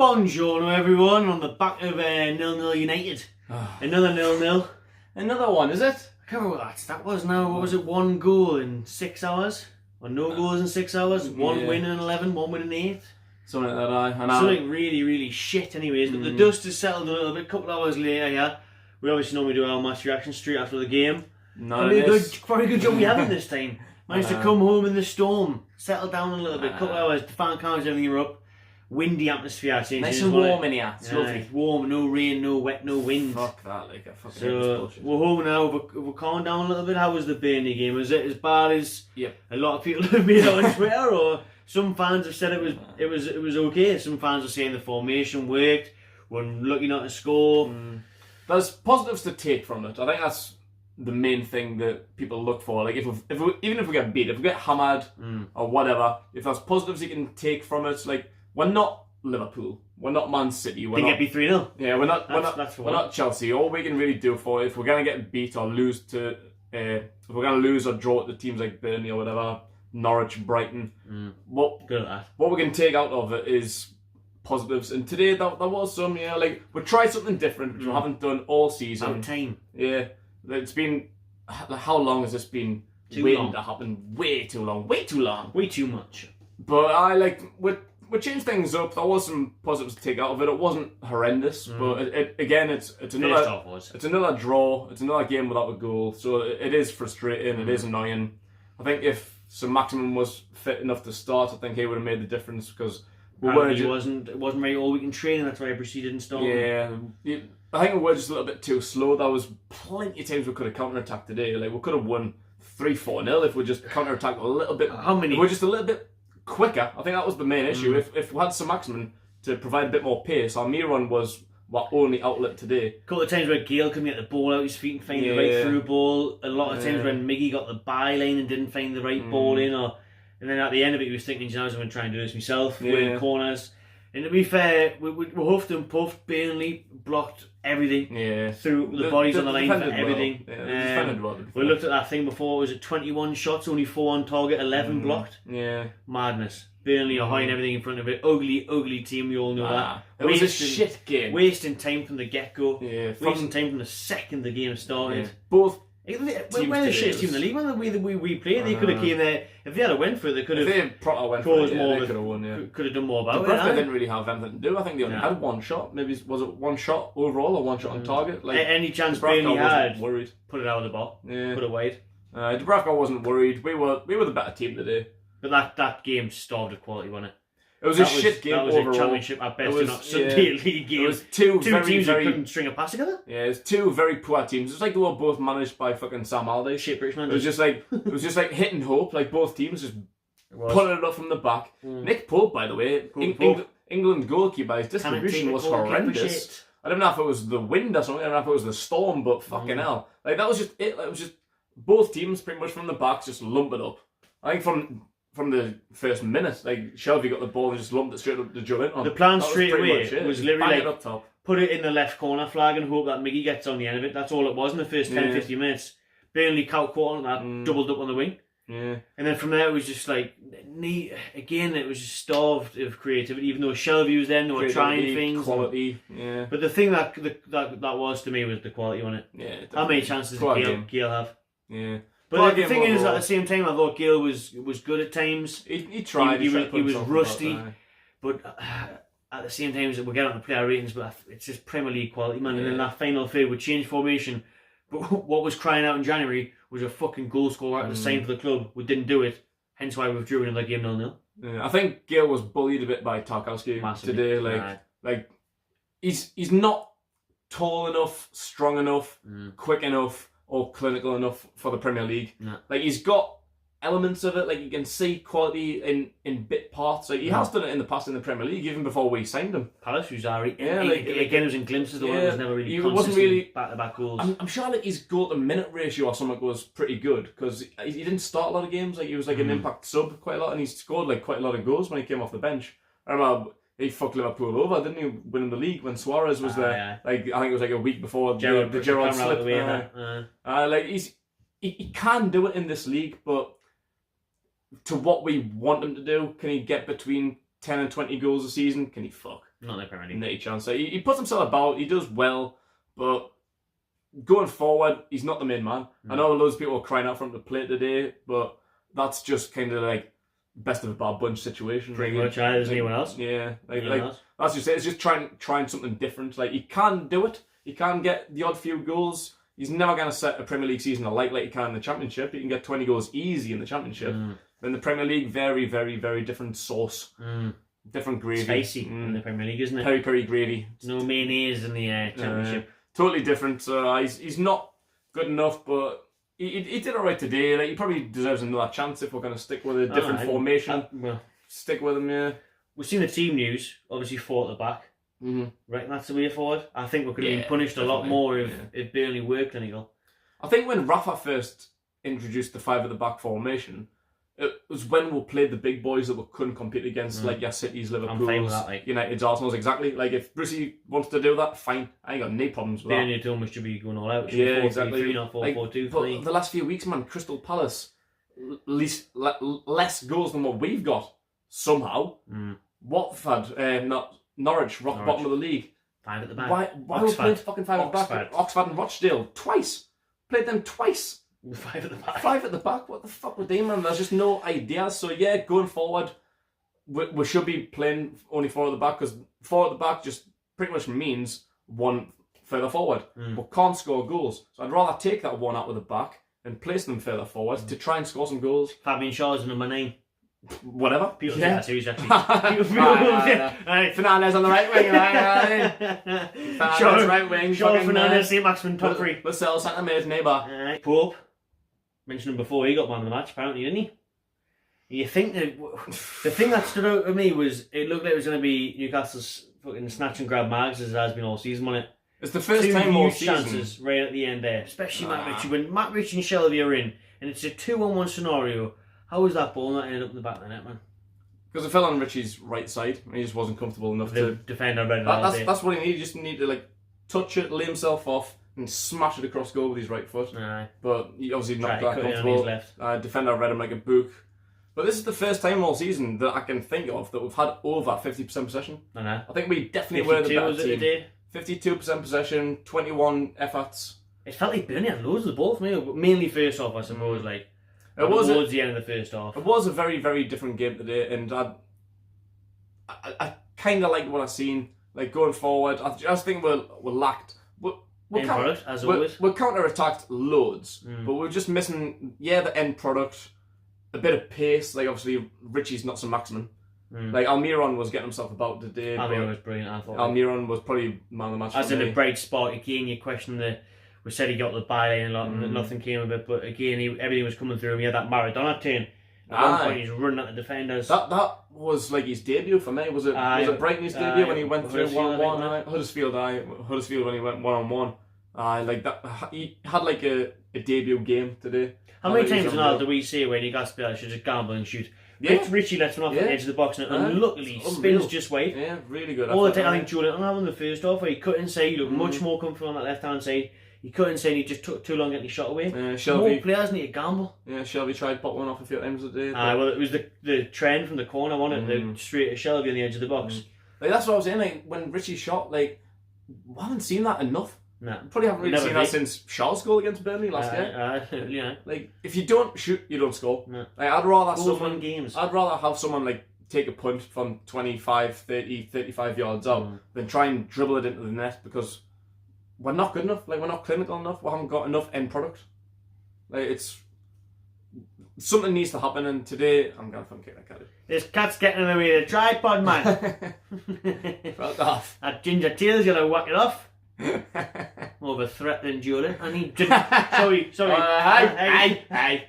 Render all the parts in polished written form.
Buongiorno everyone, on the back of 0-0 United. Another 0-0. Another one, is it? I can't remember what that was now. What was it? 1 goal in 6 hours? Or no goals in 6 hours? One win in 11, 1 win in 8? Something like that, Something really, really shit anyways. But the dust has settled a little bit. A couple of hours later, yeah. We obviously normally do our match reaction straight after the game. Probably a good job we haven't this time. Managed to come home in the storm, settle down a little bit, couple of hours, the fan cams, everything are up. Windy atmosphere, I'd say. Nice and warm in here. It's lovely. It's warm, no rain, no wet, no wind. Fuck that, like a fucking bullshit. We're home now, we're calming down a little bit. How was the Burnley game? Was it as bad as a lot of people have made on Twitter, or some fans have said it was okay? Some fans are saying the formation worked, we're lucky not to score. There's positives to take from it. I think that's the main thing that people look for. Like even if we get beat, if we get hammered or whatever, if there's positives you can take from it, like we're not Liverpool, we're not Man City, we're not. They get beat 3-0. Yeah, we're not Chelsea. All we can really do for it, if we're gonna get beat or lose to, if we're gonna lose or draw to teams like Burnley or whatever, Norwich, Brighton, what we can take out of it is positives. And today that was some, like we tried something different which we haven't done all season. Out of time. Yeah, it's been, how long has this been waiting to happen? Way too long. Way too long. Way too much. But we changed things up. There was some positives to take out of it. It wasn't horrendous, but it's another draw. It's another game without a goal. So it is frustrating. It is annoying. I think if St. Maximin was fit enough to start, I think he would have made the difference because it wasn't very all week in training. That's why I proceeded and started. Yeah, I think we were just a little bit too slow. There was plenty of times we could have counter-attacked today. Like we could have won 3-4-0 if we just counter-attacked a little bit. How many? If we're just a little bit quicker. I think that was the main issue. If we had St. Maximin to provide a bit more pace, our Miron was our only outlet today. A couple of times where Gale couldn't get the ball out his feet and find the right through ball. A lot of times when Miggy got the byline and didn't find the right ball in, and then at the end of it he was thinking, I was going to try and do this myself, winning corners. And to be fair, we huffed and puffed. Burnley blocked everything through the bodies on the line for everything. Well. Yeah, we looked at that thing before. Was it 21 shots, only 4 on target, 11 blocked? Yeah, madness. Burnley are hiding everything in front of it. Ugly team. We all know that. It was a shit game. Wasting time from the get go. Yeah, wasting time from the second the game started. Yeah. Both. We're the shittest team in the league. When the way we play, they could have came there. If they had a win for it, they could have. If they went for it, they could have won. Could have done more about it. They didn't really have anything to do. I think they only had one shot. Maybe was it one shot overall or one shot on target? Like any chance Burnley had, worried. Put it out of the ball. Yeah. Put it wide. Dubravka wasn't worried. We were the better team today. But that game starved of quality, wasn't it? It was a shit game overall. That was a championship at best, not Sunday league game. It was two teams who couldn't string a pass together. Yeah, it was two very poor teams. It was like they were both managed by fucking Sam Allardyce. Shit British man. It was just like hit and hope. Like both teams just pulling it up from the back. Nick Pope, by the way, England goalkeeper, his distribution was horrendous. I don't know if it was the wind or something. I don't know if it was the storm, but fucking hell, like that was just it. It was just both teams pretty much from the back just lump it up. I think from the first minute, like Shelby got the ball and just lumped it straight up to Joe in. The plan straight away was literally like up top. Put it in the left corner flag and hope that Miggy gets on the end of it. That's all it was in the first 10-15 minutes. Burnley counter that doubled up on the wing. Yeah. And then from there it was just like again it was just starved of creativity. Even though Shelby was there, they were trying things. Quality. But the thing that was to me was the quality on it. Yeah. How many chances did Gale have? Yeah. But the thing is, at the same time, I thought Gale was good at times. He tried. He was rusty, but at the same time, we're getting on the player ratings, but it's just Premier League quality, man. And then that final third would change formation. But what was crying out in January was a fucking goal scorer at the sign for the club. We didn't do it, hence why we withdrew another game 0-0. Yeah, I think Gale was bullied a bit by Tarkowski today. Like he's not tall enough, strong enough, quick enough, or clinical enough for the Premier League. No. Like he's got elements of it. Like you can see quality in bit parts. Like he has done it in the past in the Premier League, even before we signed him. Palace was alright. Again, it was in glimpses. The one was never really. It wasn't really back-to-back goals. I'm sure like his goal-to-minute ratio or something was pretty good because he didn't start a lot of games. Like he was like an impact sub quite a lot, and he scored like quite a lot of goals when he came off the bench. I remember he fucked Liverpool over, didn't he? Winning the league when Suarez was there. Yeah. Like I think it was like a week before the Gerrard slip. Like he can do it in this league, but to what we want him to do, can he get between 10 and 20 goals a season, can he fuck? Not in the Premier League. Not a chance. He puts himself about, he does well, but going forward, he's not the main man. I know loads of people are crying out for him to play today, but that's just kind of like best of a bad bunch situation. Pretty much, there's anyone else. Yeah, that's just it. It's just trying something different. Like, he can do it. He can get the odd few goals. He's never going to set a Premier League season alight like he can in the Championship. He can get 20 goals easy in the Championship. But in the Premier League, very, very, very different sauce. Different gravy. Spicy in the Premier League, isn't it? Peri peri gravy. No mayonnaise in the Championship. Totally different. He's not good enough, but he did alright today. Like, he probably deserves another chance if we're going to stick with a different formation. Stick with him, yeah. We've seen the team news, obviously 4 at the back. Right, that's the way forward. I think we could have been punished a lot more if Burnley were clinical. I think when Rafa first introduced the 5 at the back formation, it was when we played the big boys that we couldn't compete against, like your Cities, Liverpool's, United's, Arsenal's, exactly. Like, if Brucey wants to do that, fine. I ain't got any problems with that. Burnley almost should be going all out. Yeah, exactly. 4-3-3, not 4-4-2. But the last few weeks, man, Crystal Palace, less goals than what we've got, somehow. Watford, Norwich, bottom of the league. 5 at the back. Why are we playing fucking 5 at the back? Oxford and Rochdale, twice. Played them twice. 5 at the back. 5 at the back? What the fuck with them, man? There's just no ideas. So yeah, going forward, we should be playing only 4 at the back, because 4 at the back just pretty much means 1 further forward. We can't score goals. So I'd rather take that 1 out of the back and place them further forward to try and score some goals. Fabian Shaw's number 9. Whatever. People think that's who's actually. Fernandez on the right wing. Fernandez right wing. Shaw, Fernandez, St. Maximin, top 3. Lascelles, Santa Mary's neighbour. Pope. Mentioned him before, he got man of the match, apparently, didn't he? You think that the thing that stood out to me was it looked like it was going to be Newcastle's fucking snatch and grab marks, as it has been all season, wasn't it? It's the first time all season. Chances right at the end there, especially Matt Ritchie. When Matt Ritchie and Shelby are in, and it's a 2-on-1 scenario, how was that ball not ended up in the back of the net, man? Because it fell on Ritchie's right side, and he just wasn't comfortable enough to defend our red. That's what he needed. He just needed to like touch it, lay himself off, and smash it across goal with his right foot. But he obviously not that comfortable. Defender read him like a book. But this is the first time all season that I can think of that we've had over 50% possession. I think we definitely were the better team. 52% possession, 21 efforts. It felt like Burnley had loads of the ball for me, mainly first off, I suppose. Like it was towards the end of the first half. It was a very, very different game today, and I kind of like what I've seen. Like going forward, I just think we're lacked. End product, as always. We're counter-attacked loads, but we're just missing, the end product, a bit of pace. Like, obviously, Richie's not so maximum. Like, Almiron was getting himself about today. Almiron was brilliant, I thought. Almiron was probably man of the match. As in a bright spot, again, you question we said he got the byline a lot and nothing came of it, but again, everything was coming through him. He had that Maradona turn. At one point, he's running at the defenders. That was like his debut for me. Was it Brighton's debut when he went through 1-1? Huddersfield when he went 1-on-1. Like that, he had like a debut game today. How many times now do we see when Newcastle should just gamble and shoot? Richie lets one off the edge of the box and unluckily spins just wide. Yeah, really good. All the time, I think Julian had in the first half where he cut inside, he looked much more comfortable on that left hand side. He cut inside and he just took too long getting his shot away. More players need to gamble. Yeah, Shelby tried to pop one off a few times today. Well, it was the trend from the corner, wasn't it? The straight to Shelby on the edge of the box. Like, that's what I was saying, like, when Richie shot, like, we haven't seen that enough. No. Probably haven't really seen that since Shaw's goal against Burnley last year. Yeah. Like, if you don't shoot, you don't score. No. Like, I'd rather have someone like take a punt from 25, 30, 35 yards out than try and dribble it into the net, because we're not good enough. Like, we're not clinical enough. We haven't got enough end product. Like, it's something needs to happen, and today I'm gonna fucking kick that cat. This cat's getting in the way of the tripod, man. Fuck off. That ginger tail's gonna whack it off. More of a threat than Julian. I need sorry. Hey.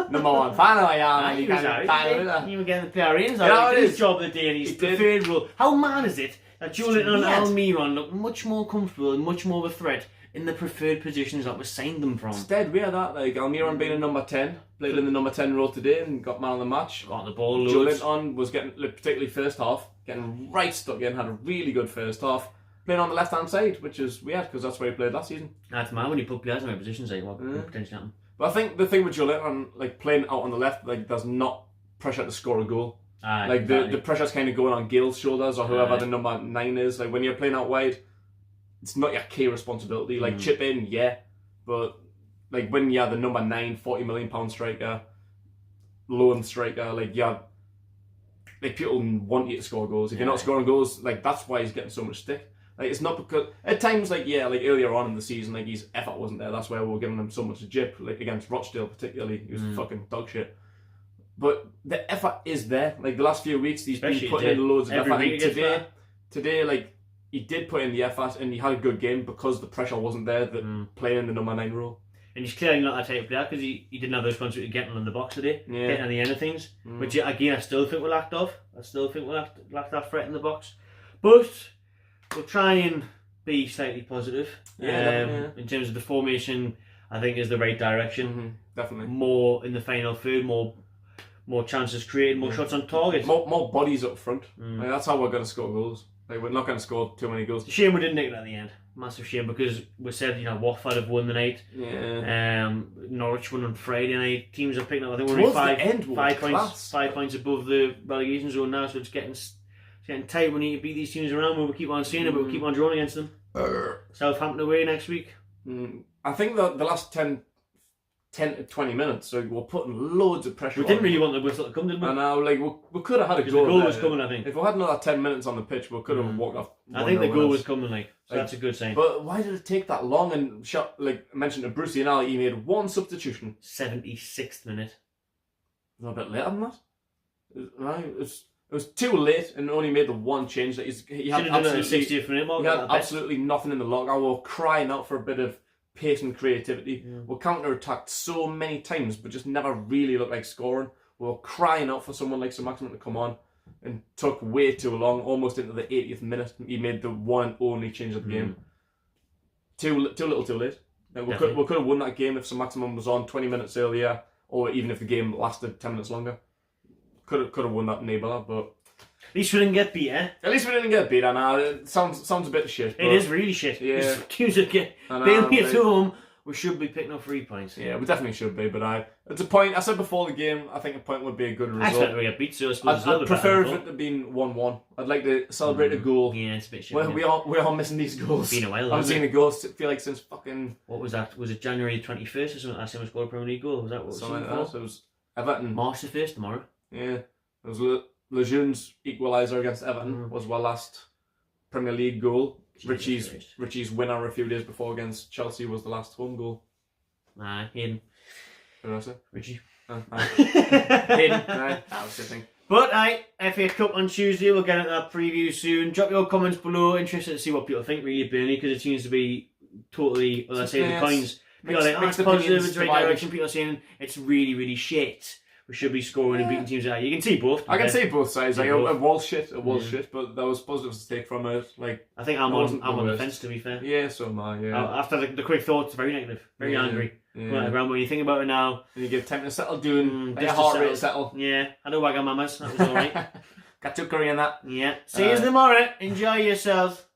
Number 1 fan I am. You were getting the player in. His job of the day and his preferred role. How mad is it that Julian and Almiron look much more comfortable and much more of a threat in the preferred positions that we signed them from? Instead, we had that. Like, Almiron being a number 10, played in the number 10 role today and got man of the match. Got the ball loads. Julian was getting, particularly first half, getting right stuck in, had a really good first half. Playing on the left-hand side, which is weird, because that's where he played last season. That's mad when you put players in their positions, like what could potentially happen. But I think the thing with Julian, like, playing out on the left, like, there's not pressure to score a goal. Like the pressure's kind of going on Gale's shoulders or whoever the number 9 is. Like when you're playing out wide, it's not your key responsibility. Like chip in, yeah, but like when you're the number 9, 40 million pound striker, lone striker, like like people want you to score goals. If you're not scoring goals, like that's why he's getting so much stick. Like it's not because at times like earlier on in the season, like his effort wasn't there. That's why we were giving him so much jip. Like against Rochdale particularly, he was fucking dog shit. But the effort is there. Like the last few weeks, he's been putting in loads of effort. And today, like he did put in the effort, and he had a good game because the pressure wasn't there. That playing the number 9 role. And he's clearly not that type of player because he didn't have the responsibility of getting on the box today, getting on the end of things. Which again, I still think we lacked of. I still think we lacked that threat in the box. But we'll try and be slightly positive. In terms of the formation, I think is the right direction. Definitely. More in the final third, more chances created, more shots on target. More bodies up front. Like, that's how we're going to score goals. Like we're not going to score too many goals. Shame we didn't nick it at the end. Massive shame because we said Watford have won the night. Norwich won on Friday night. Teams are picking up. I think we're only 5 points above the relegation zone now, so it's getting tight. We need to beat these teams around. We'll keep on seeing it, but we'll keep on drawing against them. Southampton away next week. I think the last 10 to 20 minutes, so we're putting loads of pressure. We didn't really want the whistle to come, did we? And now, like, we could have had a goal. The goal was coming, I think. If we had another 10 minutes on the pitch, we could have walked off. I think the goal was coming, so that's a good sign. But why did it take that long? And like I mentioned to Brucey and Ali, he made one substitution. 76th minute. A bit later than that. It was too late and only made the one change. That he had absolutely nothing in the locker. We were crying out for a bit of pace and creativity. We counter-attacked so many times, but just never really looked like scoring. We were crying out for someone like Sir Maximin to come on, and took way too long. Almost into the 80th minute, he made the one and only change of the game. Too little, too late. And we could have won that game if Sir Maximin was on 20 minutes earlier, or even if the game lasted 10 minutes longer. Could have won that Nabala, but at least we didn't get beat, eh? At least we didn't get beat, I know. It sounds a bit shit. It is really shit. Yeah. Teams that get Burnley at home, we should be picking up 3 points. Yeah, we definitely should be, but it's a point. I said before the game, I think a point would be a good result. I expect we get beat, so I suppose I'd prefer if it had been 1-1. I'd like to celebrate a goal. Yeah, it's a bit shit. We're all missing these goals. It's been a while, I haven't seen a goal, feel like, since fucking... What was that? Was it January 21st or something? Last time we scored a Premier League goal? Was that what something like that? So it was Everton. March the 1st tomorrow. Yeah. It was Lejeune's equaliser against Everton was our last Premier League goal. Richie's winner a few days before against Chelsea was the last home goal. Nah, Hayden. What did I say? Richie. Hayden. That was the thing. But FA Cup on Tuesday, we'll get into that preview soon. Drop your comments below. Interested to see what people think really of Burnley, because it seems to be totally other side of the coins. People are like, it's positive, it's the right direction. People are saying it's really, really shit. We should be scoring and beating teams out. You can see both. I can see both sides. Like, it was shit. It was shit, but there was positives to take from it. Like, I think I'm on the fence, to be fair. Yeah, so am I. Yeah. After the quick thoughts, very negative, very angry. Yeah. When you think about it now, and you give time to settle down, let your heart rate settle. Yeah, I know Wagamamas. That was all right. Got 2 curry in that. Yeah. See you tomorrow. Enjoy yourself.